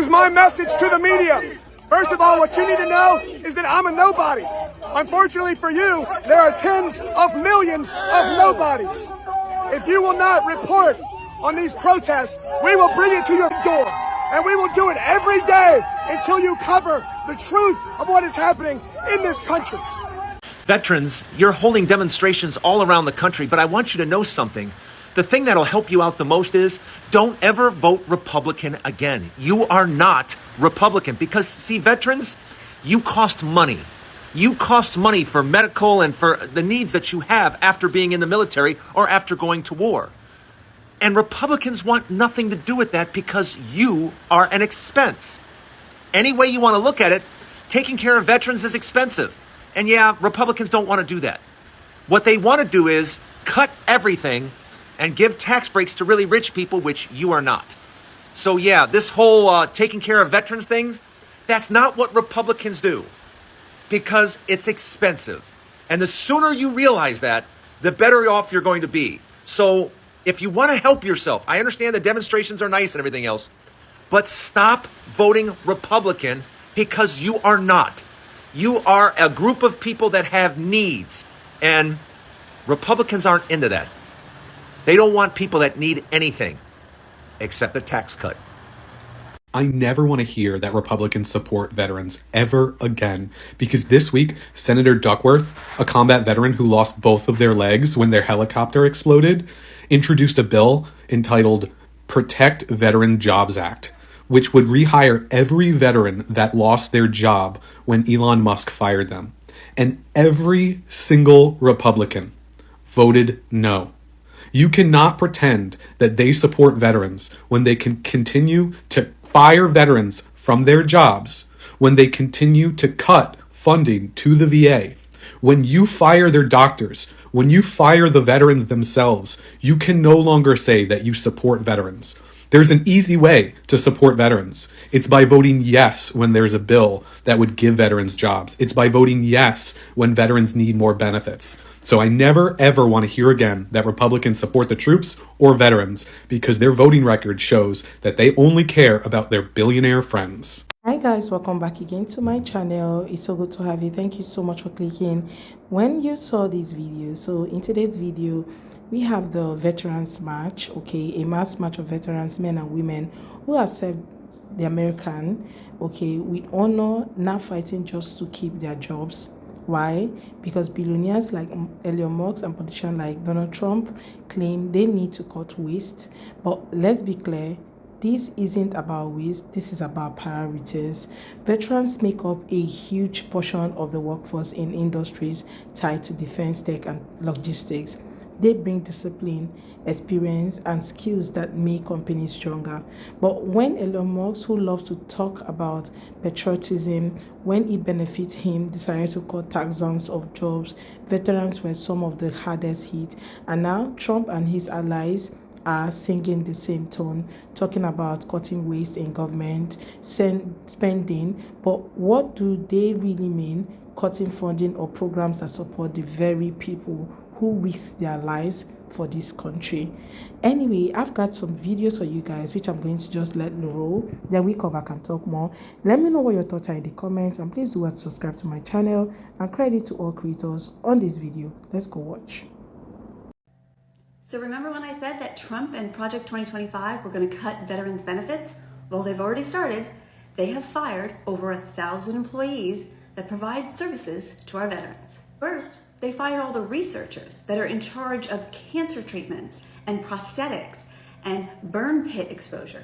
is my message to the media. First of all, what you need to know is that I'm a nobody. Unfortunately for you, there are tens of millions of nobodies. If you will not report on these protests, we will bring it to your door. And we will do it every day until you cover the truth of what is happening in this country. Veterans, you're holding demonstrations all around the country, but I want you to know something. The thing that'll help you out the most is don't ever vote Republican again. You are not Republican because, see, veterans, you cost money. You cost money for medical and for the needs that you have after being in the military or after going to war. And Republicans want nothing to do with that because you are an expense. Any way you want to look at it, taking care of veterans is expensive. And yeah, Republicans don't want to do that. What they want to do is cut everything and give tax breaks to really rich people, which you are not. So yeah, this whole taking care of veterans things, that's not what Republicans do because it's expensive. And the sooner you realize that, the better off you're going to be. So if you want to help yourself, I understand the demonstrations are nice and everything else, but stop voting Republican because you are not. You are a group of people that have needs, and Republicans aren't into that. They don't want people that need anything except a tax cut. I never want to hear that Republicans support veterans ever again, because this week, Senator Duckworth, a combat veteran who lost both of their legs when their helicopter exploded, introduced a bill entitled Protect Veteran Jobs Act, which would rehire every veteran that lost their job when Elon Musk fired them. And every single Republican voted no. You cannot pretend that they support veterans when they can continue to fire veterans from their jobs, when they continue to cut funding to the VA. When you fire their doctors, when you fire the veterans themselves, you can no longer say that you support veterans. There's an easy way to support veterans. It's by voting yes when there's a bill that would give veterans jobs. It's by voting yes when veterans need more benefits. So I never, ever want to hear again that Republicans support the troops or veterans because their voting record shows that they only care about their billionaire friends. Hi guys, welcome back again to my channel. It's so good to have you. Thank you so much for clicking when you saw this video. So in today's video, we have the Veterans March, okay, a mass march of veterans, men and women who have served the American, okay, with honor, not fighting just to keep their jobs. Why? Because billionaires like Elon Musk and politicians like Donald Trump claim they need to cut waste. But let's be clear, this isn't about waste, this is about priorities. Veterans make up a huge portion of the workforce in industries tied to defense, tech, and logistics. They bring discipline, experience, and skills that make companies stronger. But when Elon Musk, who loves to talk about patriotism, when it benefits him, decided to cut thousands of jobs, veterans were some of the hardest hit. And now Trump and his allies are singing the same tone, talking about cutting waste in government spending. But what do they really mean? Cutting funding or programs that support the very people who risk their lives for this country. Anyway, I've got some videos for you guys which I'm going to just let roll, then we come back and talk more. Let me know what your thoughts are in the comments, and please do what, subscribe to my channel, and credit to all creators on this video. Let's go watch. So remember when I said that Trump and Project 2025 were going to cut veterans benefits? Well, they've already started. They have fired over 1,000 employees that provide services to our veterans. First, they fired all the researchers that are in charge of cancer treatments and prosthetics and burn pit exposure.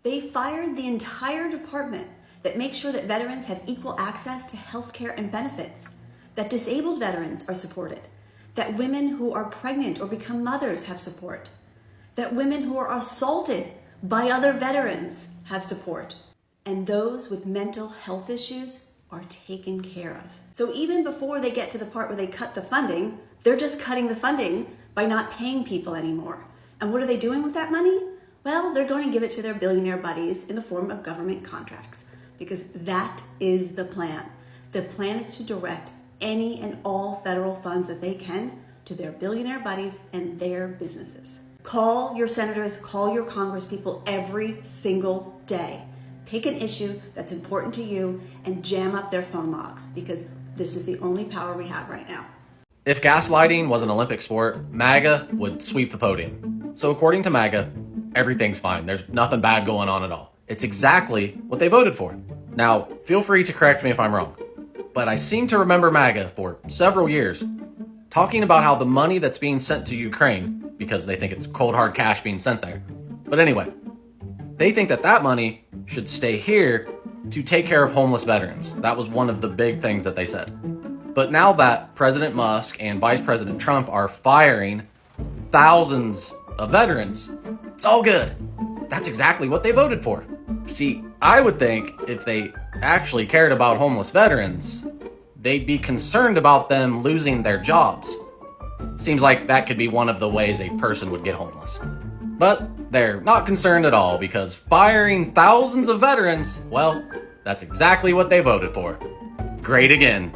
They fired the entire department that makes sure that veterans have equal access to healthcare and benefits, that disabled veterans are supported, that women who are pregnant or become mothers have support, that women who are assaulted by other veterans have support, and those with mental health issues are taken care of. So even before they get to the part where they cut the funding, they're just cutting the funding by not paying people anymore. And what are they doing with that money? Well, they're going to give it to their billionaire buddies in the form of government contracts, because that is the plan. The plan is to direct any and all federal funds that they can to their billionaire buddies and their businesses. Call your senators, call your congresspeople every single day. pick an issue that's important to you and jam up their phone logs, because this is the only power we have right now. If gaslighting was an Olympic sport, MAGA would sweep the podium. So according to MAGA, everything's fine. There's nothing bad going on at all. It's exactly what they voted for. Now, feel free to correct me if I'm wrong, but I seem to remember MAGA for several years talking about how the money that's being sent to Ukraine, because they think it's cold hard cash being sent there. But anyway, they think that that money should stay here to take care of homeless veterans. That was one of the big things that they said. But now that President Musk and Vice President Trump are firing thousands of veterans, it's all good. That's exactly what they voted for. See, I would think if they actually cared about homeless veterans, they'd be concerned about them losing their jobs. Seems like that could be one of the ways a person would get homeless. But they're not concerned at all, because firing thousands of veterans, well, that's exactly what they voted for. Great again.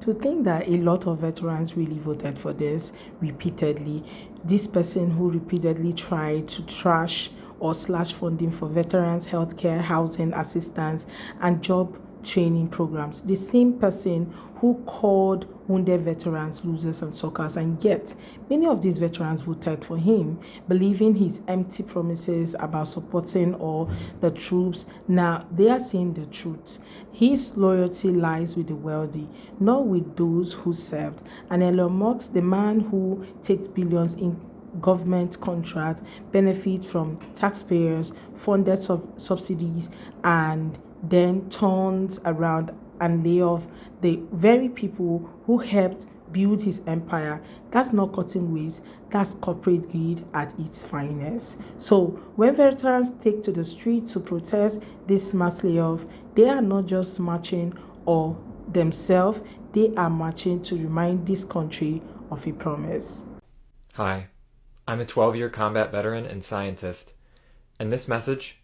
To think that a lot of veterans really voted for this repeatedly, this person who repeatedly tried to trash or slash funding for veterans, healthcare, housing assistance, and job training programs, the same person who called wounded veterans losers and suckers, and yet many of these veterans voted for him, believing his empty promises about supporting all the troops. Now they are saying the truth. His loyalty lies with the wealthy, not with those who served. And Elon Musk, the man who takes billions in government contracts, benefit from taxpayers funded subsidies, and then turns around and lay off the very people who helped build his empire. That's not cutting waste, that's corporate greed at its finest. So when veterans take to the street to protest this mass layoff, they are not just marching or themselves, they are marching to remind this country of a promise. Hi, I'm a 12-year combat veteran and scientist, and this message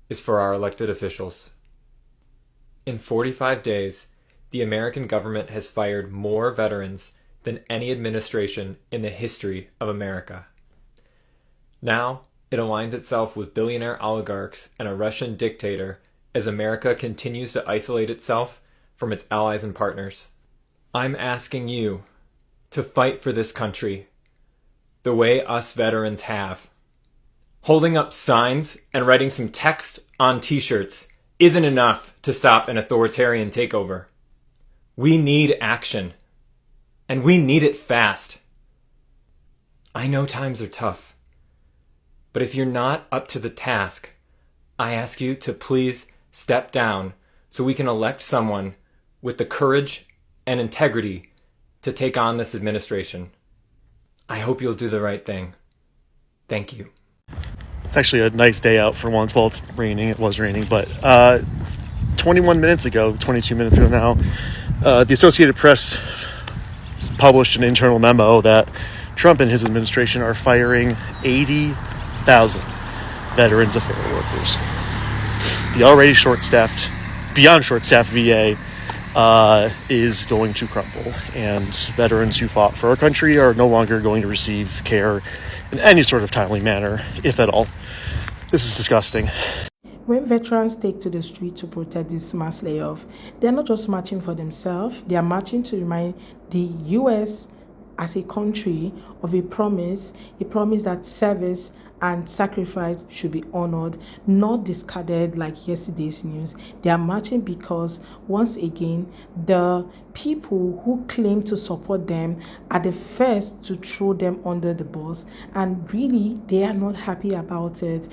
is for our elected officials. In 45 days, the American government has fired more veterans than any administration in the history of America. Now, it aligns itself with billionaire oligarchs and a Russian dictator as America continues to isolate itself from its allies and partners. I'm asking you to fight for this country the way us veterans have. Holding up signs and writing some text on t-shirts isn't enough to stop an authoritarian takeover. We need action, and we need it fast. I know times are tough, but if you're not up to the task, I ask you to please step down so we can elect someone with the courage and integrity to take on this administration. I hope you'll do the right thing. Thank you. It's actually a nice day out for once. Well, it's raining. It was raining, but 22 minutes ago now, the Associated Press published an internal memo that Trump and his administration are firing 80,000 Veterans Affairs workers. The already beyond short-staffed VA is going to crumble, and veterans who fought for our country are no longer going to receive care in any sort of timely manner, if at all. This is disgusting. When veterans take to the street to protest this mass layoff, they're not just marching for themselves, they are marching to remind the U.S. as a country of a promise that service and sacrifice should be honored, not discarded like yesterday's news. They are marching because, once again, the people who claim to support them are the first to throw them under the bus, and really, they are not happy about it.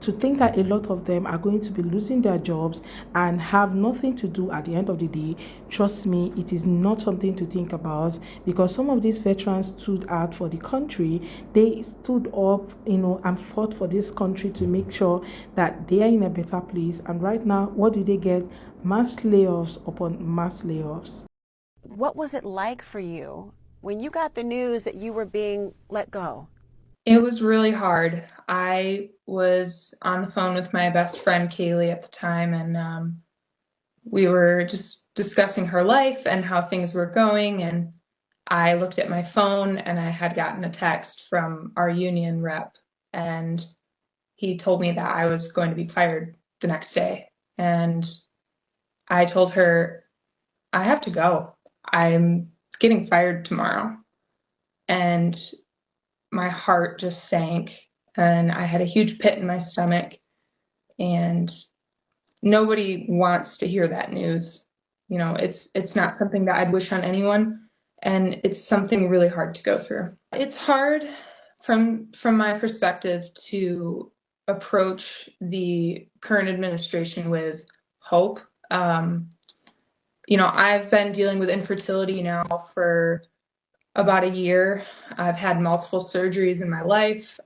To think that a lot of them are going to be losing their jobs and have nothing to do at the end of the day, trust me, it is not something to think about, because some of these veterans stood out for the country. They stood up, and fought for this country to make sure that they are in a better place. And right now, what do they get? Mass layoffs upon mass layoffs. What was it like for you when you got the news that you were being let go? It was really hard. I was on the phone with my best friend Kaylee at the time, and we were just discussing her life and how things were going. And I looked at my phone, and I had gotten a text from our union rep, and he told me that I was going to be fired the next day. And I told her, I have to go. I'm getting fired tomorrow. And my heart just sank and I had a huge pit in my stomach. And nobody wants to hear that news. You know, it's not something that I'd wish on anyone, and it's something really hard to go through. It's hard from my perspective to approach the current administration with hope. You know, I've been dealing with infertility now for about a year. I've had multiple surgeries in my life.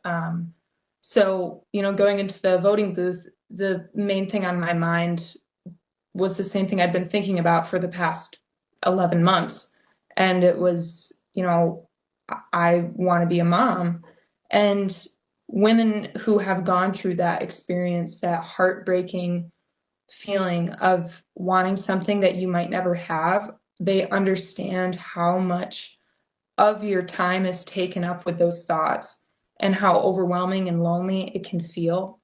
So, you know, going into the voting booth, the main thing on my mind was the same thing I'd been thinking about for the past 11 months. And it was, you know, I want to be a mom. And women who have gone through that experience, that heartbreaking feeling of wanting something that you might never have, they understand how much of your time is taken up with those thoughts and how overwhelming and lonely it can feel.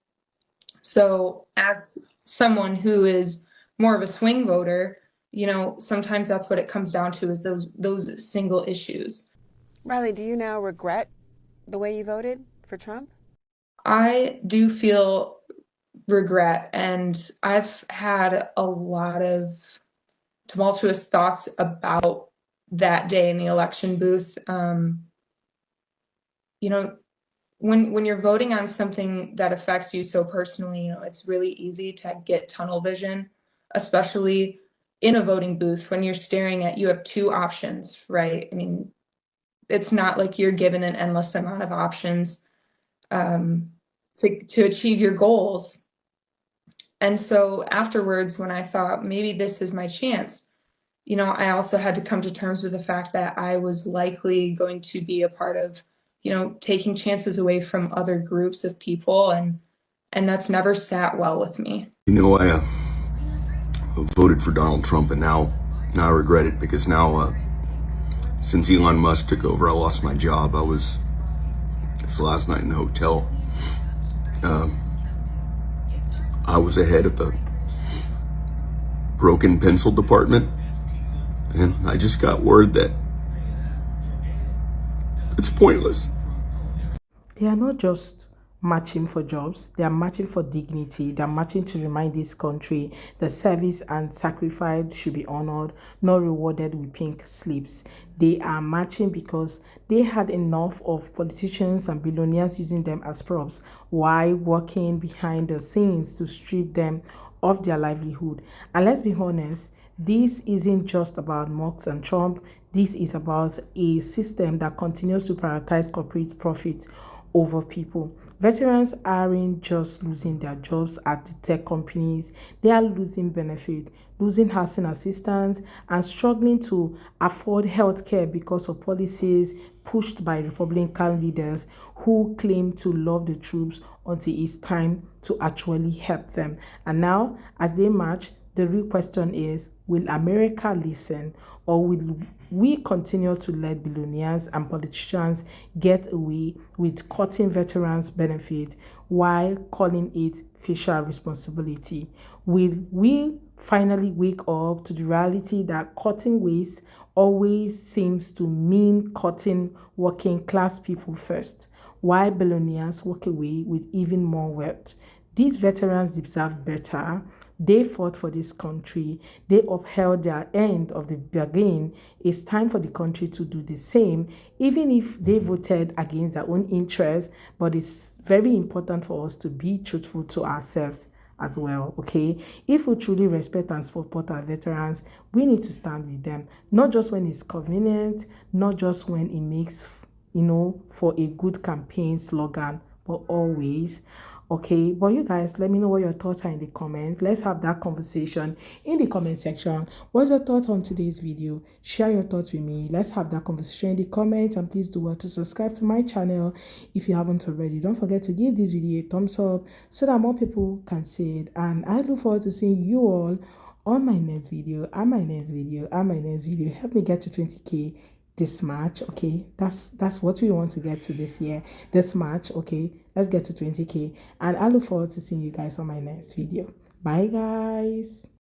So as someone who is more of a swing voter, you know, sometimes that's what it comes down to, is those single issues. Riley, do you now regret the way you voted for Trump? I do feel regret, and I've had a lot of tumultuous thoughts about that day in the election booth. You know, when you're voting on something that affects you so personally, you know, it's really easy to get tunnel vision, especially in a voting booth when you're staring at, you have two options, right? I mean, it's not like you're given an endless amount of options to achieve your goals. And so afterwards, when I thought maybe this is my chance, you know, I also had to come to terms with the fact that I was likely going to be a part of, you know, taking chances away from other groups of people, and that's never sat well with me. You know, I voted for Donald Trump, and now I regret it, because now since Elon Musk took over, I lost my job. This last night in the hotel. I was the head of the broken pencil department, and I just got word that it's pointless. They are not just marching for jobs, they are marching for dignity. They are marching to remind this country that service and sacrifice should be honored, not rewarded with pink slips. They are marching because they had enough of politicians and billionaires using them as props while working behind the scenes to strip them of their livelihood. And let's be honest, this isn't just about Musk and Trump. This is about a system that continues to prioritize corporate profit over people. Veterans aren't just losing their jobs at the tech companies, they are losing benefit, losing housing assistance, and struggling to afford healthcare because of policies pushed by Republican leaders who claim to love the troops until it's time to actually help them. And now, as they march, the real question is, will America listen, or will we continue to let billionaires and politicians get away with cutting veterans' benefit while calling it fiscal responsibility? Will we finally wake up to the reality that cutting waste always seems to mean cutting working class people first, while billionaires walk away with even more wealth? These veterans deserve better. They fought for this country. They upheld their end of the bargain. It's time for the country to do the same, even if they voted against their own interests. But it's very important for us to be truthful to ourselves as well, okay? If we truly respect and support our veterans, we need to stand with them, not just when it's convenient, not just when it makes, for a good campaign slogan, but always. Okay, but you guys, let me know what your thoughts are in the comments. Let's have that conversation in the comment section. What's your thought on today's video? Share your thoughts with me. Let's have that conversation in the comments, and please do well to subscribe to my channel if you haven't already. Don't forget to give this video a thumbs up so that more people can see it. And I look forward to seeing you all on my next video, and my next video, and my next video. Help me get to 20K this March. Okay, that's what we want to get to this year, this March. Okay, let's get to 20K, and I look forward to seeing you guys on my next video. Bye, guys.